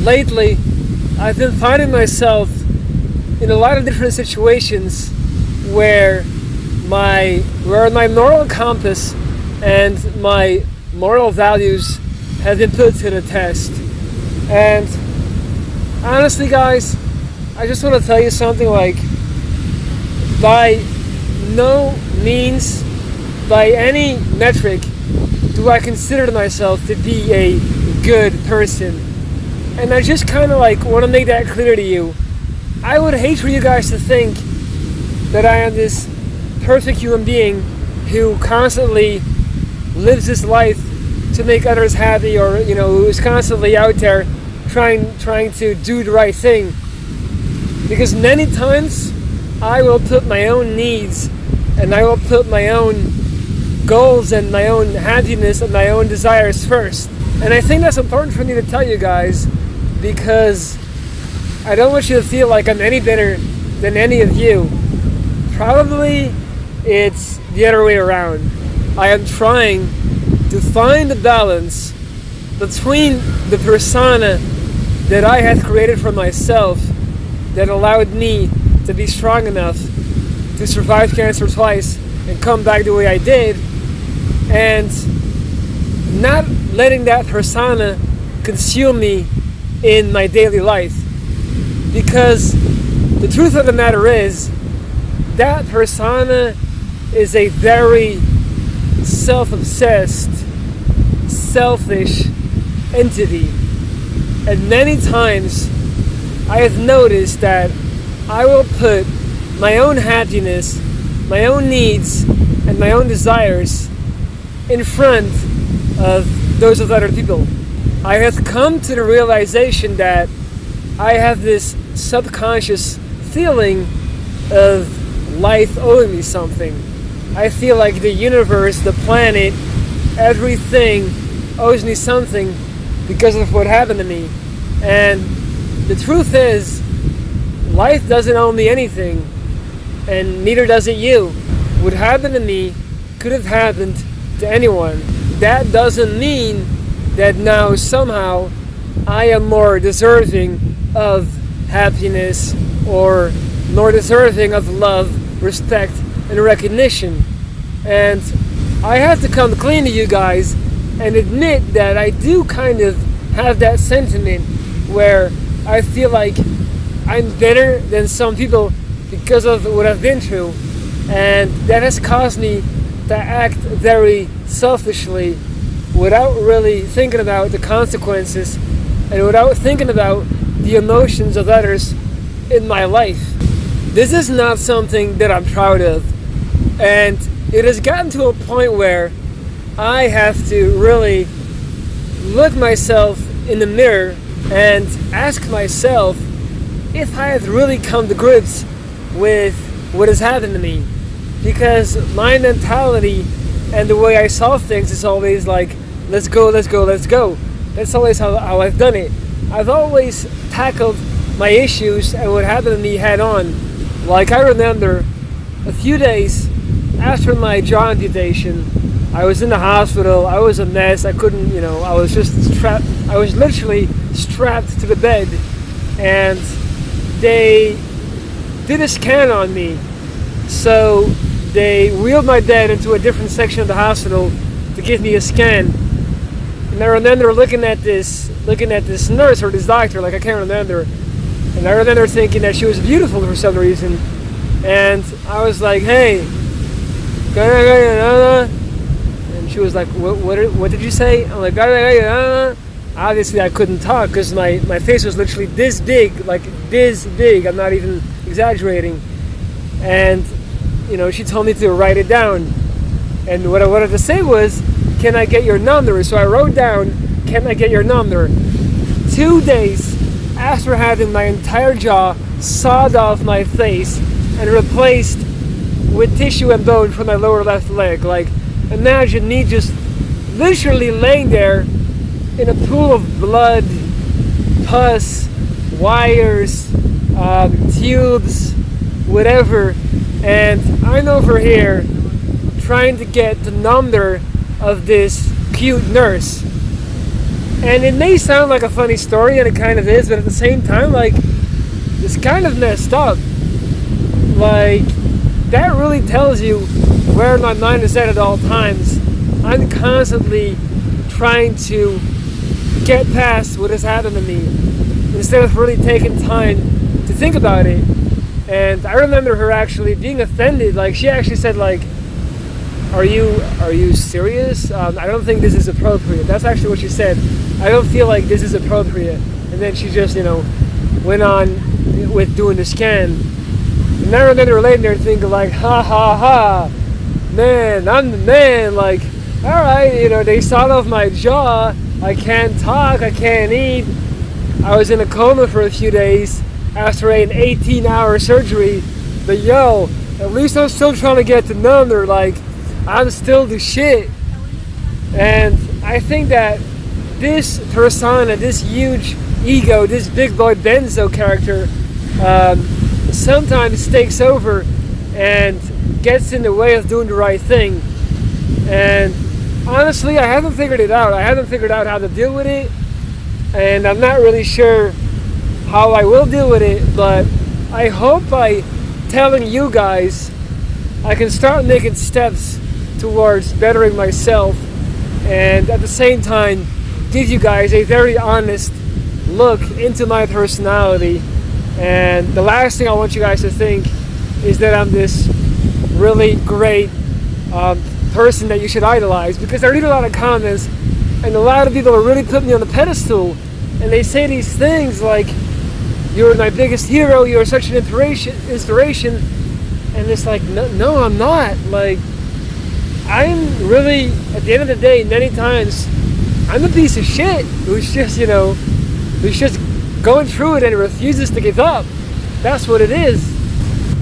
lately I've been finding myself in a lot of different situations where my moral compass and my moral values have been put to the test. And honestly, guys, I just want to tell you something, like, by no means, by any metric, do I consider myself to be a good person. And I just kind of like want to make that clear to you. I would hate for you guys to think that I am this perfect human being who constantly lives his life to make others happy, or who is constantly out there trying to do the right thing. Because many times I will put my own needs and I will put my own goals and my own happiness and my own desires first. And I think that's important for me to tell you guys, because I don't want you to feel like I'm any better than any of you. Probably it's the other way around. I am trying to find the balance between the persona that I had created for myself that allowed me to be strong enough to survive cancer twice and come back the way I did, and not letting that persona consume me in my daily life. Because the truth of the matter is, that persona is a very self-obsessed, selfish entity. And many times I have noticed that I will put my own happiness, my own needs, and my own desires in front of those of other people. I have come to the realization that I have this subconscious feeling of life owing me something. I feel like the universe, the planet, everything owes me something because of what happened to me. And the truth is, life doesn't owe me anything, and neither does it you. What happened to me could have happened to anyone. That doesn't mean that now somehow I am more deserving of happiness or more deserving of love, respect, and recognition. And I have to come clean to you guys and admit that I do kind of have that sentiment where I feel like I'm better than some people because of what I've been through, and that has caused me to act very selfishly without really thinking about the consequences and without thinking about the emotions of others in my life. This is not something that I'm proud of, and it has gotten to a point where I have to really look myself in the mirror and ask myself if I have really come to grips with what has happened to me. Because my mentality and the way I saw things is always like, let's go, let's go, let's go. That's always how I've done it. I've always tackled my issues and what happened to me head on. Like, I remember a few days after my jaw amputation, I was in the hospital. I was a mess. I couldn't, I was just strapped. I was literally strapped to the bed, and they did a scan on me. So they wheeled my bed into a different section of the hospital to give me a scan. And I remember looking at this nurse or this doctor, like, I can't remember. And I remember thinking that she was beautiful for some reason. And I was like, hey, and she was like, what did you say? I'm like, obviously I couldn't talk because my face was literally this big, like this big. I'm not even exaggerating. And she told me to write it down. And what I wanted to say was, can I get your number? So I wrote down, can I get your number? 2 days after having my entire jaw sawed off my face and replaced with tissue and bone from my lower left leg. Like, imagine me just literally laying there in a pool of blood, pus, wires, tubes, whatever, and I'm over here trying to get the number of this cute nurse. And it may sound like a funny story, and it kind of is, but at the same time, like, it's kind of messed up. Like, that really tells you where my mind is at all times. I'm constantly trying to get past what has happened to me instead of really taking time to think about it. And I remember her actually being offended. Like, she actually said, like, are you serious? I don't think this is appropriate. That's actually what she said. I don't feel like this is appropriate. And then she just, went on with doing the scan. And I remember laying there thinking, like, ha ha ha, man, I'm the man. Like, all right, they sawed off my jaw. I can't talk, I can't eat. I was in a coma for a few days after an 18-hour surgery. But yo, at least I'm still trying to get to know her. Like, I'm still the shit. And I think that this persona, this huge ego, this big boy Benzo character, sometimes takes over and gets in the way of doing the right thing. And honestly, I haven't figured it out. I haven't figured out how to deal with it, and I'm not really sure how I will deal with it, but I hope by telling you guys I can start making steps towards bettering myself, and at the same time give you guys a very honest look into my personality. And the last thing I want you guys to think is that I'm this really great person that you should idolize, because I read a lot of comments and a lot of people are really putting me on the pedestal, and they say these things like, you're my biggest hero, you're such an inspiration, and it's like, no, I'm not. Like, I'm really, at the end of the day, many times I'm a piece of shit who's just going through it and refuses to give up. That's what it is.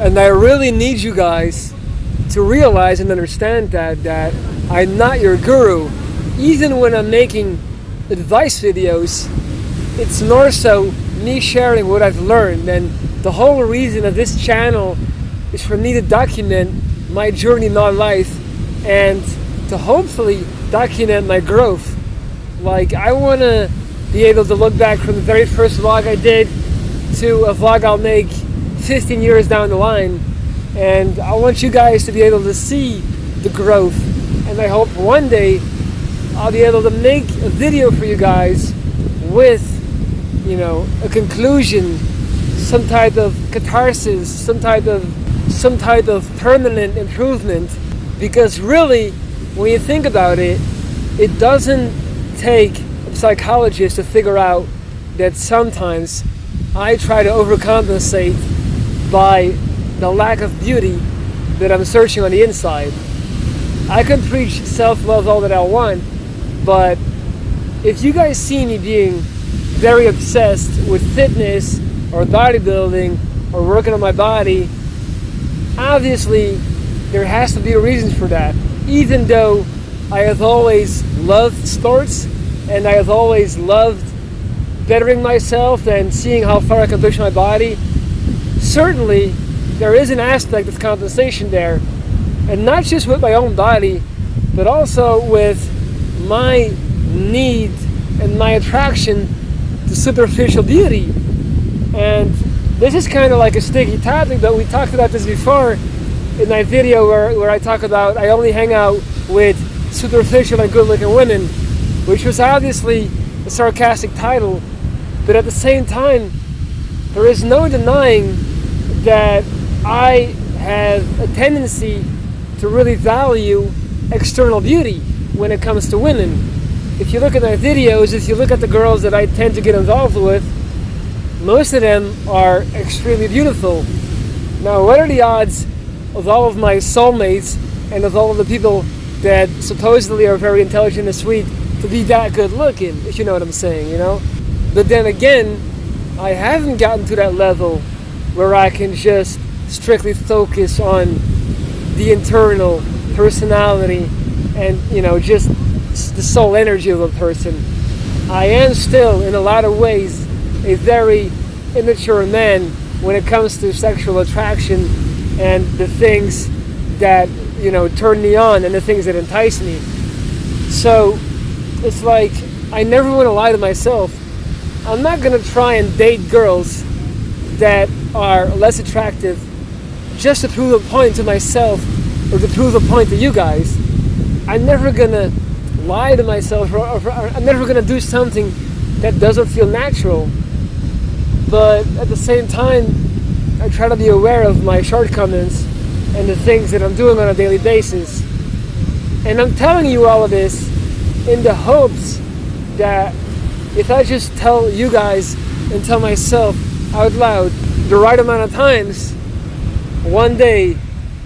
And I really need you guys to realize and understand that I'm not your guru. Even when I'm making advice videos, it's more so me sharing what I've learned. And the whole reason of this channel is for me to document my journey in my life and to hopefully document my growth. Like, I want to be able to look back from the very first vlog I did to a vlog I'll make 15 years down the line, and I want you guys to be able to see the growth. And I hope one day I'll be able to make a video for you guys with, a conclusion, some type of catharsis, some type of permanent improvement. Because really, when you think about it, it doesn't take a psychologist to figure out that sometimes I try to overcompensate by the lack of beauty that I'm searching on the inside. I can preach self-love all that I want, but if you guys see me being very obsessed with fitness or bodybuilding or working on my body, obviously there has to be a reason for that. Even though I have always loved sports and I have always loved bettering myself and seeing how far I can push my body, certainly there is an aspect of compensation there. And not just with my own body, but also with my need and my attraction to superficial beauty. And this is kind of like a sticky topic, but we talked about this before in my video where I talk about I only hang out with superficial and good-looking women, which was obviously a sarcastic title, but at the same time, there is no denying that I have a tendency to really value external beauty when it comes to women. If you look at my videos, if you look at the girls that I tend to get involved with, most of them are extremely beautiful. Now, what are the odds of all of my soulmates and of all of the people that supposedly are very intelligent and sweet to be that good looking, if you know what I'm saying, But then again, I haven't gotten to that level where I can just strictly focus on the internal personality and, just the soul energy of a person. I am still, in a lot of ways, a very immature man when it comes to sexual attraction and the things that, turn me on and the things that entice me. So it's like I never want to lie to myself. I'm not gonna try and date girls that are less attractive just to prove a point to myself or to prove a point to you guys. I'm never gonna lie to myself, or I'm never gonna do something that doesn't feel natural. But at the same time, I try to be aware of my shortcomings and the things that I'm doing on a daily basis. And I'm telling you all of this in the hopes that if I just tell you guys and tell myself out loud the right amount of times, one day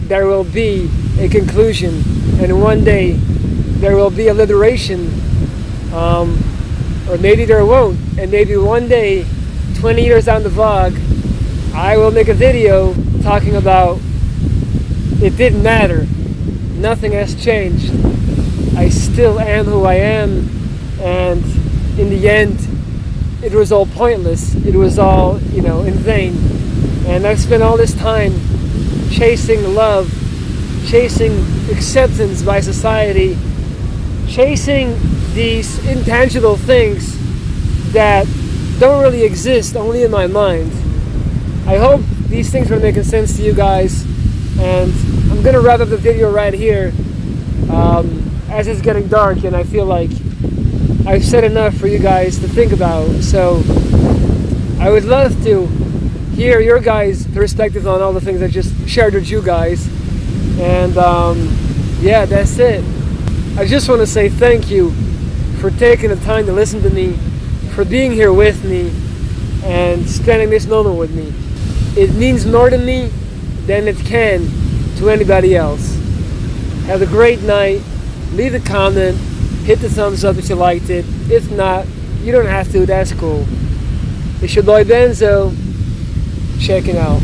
there will be a conclusion, and one day there will be a liberation, or maybe there won't, and maybe one day, 20 years down the vlog, I will make a video talking about it didn't matter, nothing has changed, I still am who I am, and in the end it was all pointless, it was all, in vain. And I've spent all this time chasing love, chasing acceptance by society, chasing these intangible things that don't really exist, only in my mind. I hope these things were making sense to you guys, and I'm gonna wrap up the video right here, as it's getting dark and I feel like I've said enough for you guys to think about. So I would love to hear your guys' perspective on all the things I just shared with you guys. And yeah, that's it. I just want to say thank you for taking the time to listen to me, for being here with me and spending this moment with me. It means more to me than it can to anybody else. Have a great night. Leave a comment. Hit the thumbs up if you liked it. If not, you don't have to. That's cool. It's your boy Benzo. Checking out.